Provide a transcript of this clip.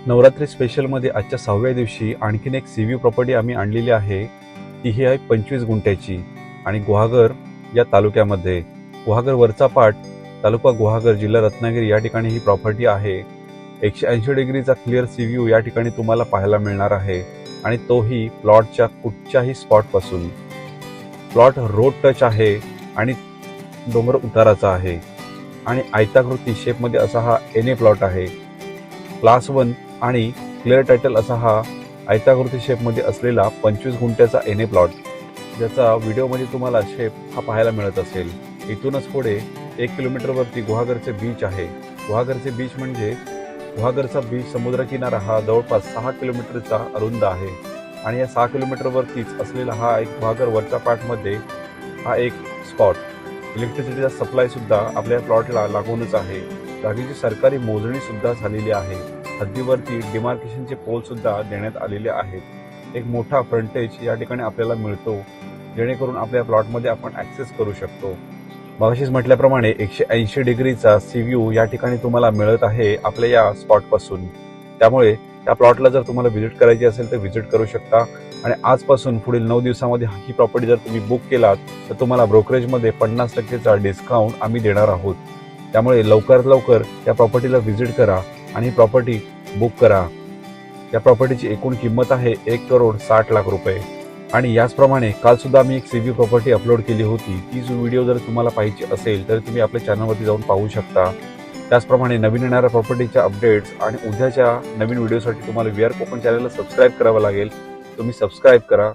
नवरात्री स्पेशलमध्ये आजच्या 6व्या दिवशी आणखीन एक सीव्ही प्रॉपर्टी आम्ही आणलेली आहे. ती ही आहे 25 गुंठ्याची आणि गुहागर या तालुक्यामध्ये. गुहागर वरचा पाट, तालुका गुहागर, जिल्हा रत्नागिरी या ठिकाणी ही प्रॉपर्टी आहे. 180 डिग्रीचा क्लिअर सी व्ह्यू या ठिकाणी तुम्हाला पाहायला मिळणार आहे आणि तोही प्लॉटच्या कुठच्याही स्पॉटपासून. प्लॉट रोड टच आहे आणि डोंगर उताराचा आहे आणि आयताकृती शेपमध्ये असा हा एनए प्लॉट आहे. क्लास 1 आणि क्लिअर टायटल असा हा आयताकृती शेपमध्ये असलेला 25 गुंठ्याचा एनए प्लॉट, ज्याचा व्हिडिओमध्ये तुम्हाला शेप हा पाहायला मिळत असेल. इथूनच पुढे 1 किलोमीटरवरती गुहागरचे बीच आहे. गुहागरचे बीच म्हणजे गुहागरचा बीच समुद्रकिनारा हा जवळपास 6 किलोमीटरचा अरुंद आहे आणि या 6 किलोमीटरवरतीच असलेला हा एक गुहागर वरच्या पार्टमध्ये हा एक स्पॉट. इलेक्ट्रिसिटीचा सप्लाय सुद्धा आपल्या प्लॉटला लागूनच आहे. जागेची सरकारी मोजणी सुद्धा झालेली आहे. हद्दीवरती डिमार्केशनचे पोल सुद्धा देण्यात आलेले आहेत. एक मोठा फ्रंटेज या ठिकाणी आपल्याला मिळतो, जेणेकरून आपल्या प्लॉटमध्ये आपण ॲक्सेस करू शकतो. मगाशीच म्हटल्याप्रमाणे 180 डिग्रीचा सी व्ह्यू या ठिकाणी तुम्हाला मिळत आहे आपल्या या स्पॉटपासून. त्यामुळे या प्लॉटला जर तुम्हाला व्हिजिट करायची असेल तर व्हिजिट करू शकता आणि आजपासून पुढील 9 दिवसामध्ये ही प्रॉपर्टी जर तुम्ही बुक केलात तर तुम्हाला ब्रोकरेजमध्ये 50% डिस्काउंट आम्ही देणार आहोत. त्यामुळे लवकरात लवकर या प्रॉपर्टीला व्हिजिट करा आणि ही प्रॉपर्टी बुक करा. या प्रॉपर्टीची एकूण किंमत आहे 1,60,00,000 रुपये आणि याचप्रमाणे कालसुद्धा आम्ही एक सीव्ही प्रॉपर्टी अपलोड केली होती. ती जो व्हिडिओ जर तुम्हाला पाहिजे असेल तर तुम्ही आपल्या चॅनलवरती जाऊन पाहू शकता. त्याचप्रमाणे नवीन येणाऱ्या प्रॉपर्टीच्या अपडेट्स आणि उद्याच्या नवीन व्हिडिओसाठी तुम्हाला VR कोकण चॅनलला सबस्क्राईब करावं लागेल. तुम्ही सबस्क्राईब करा.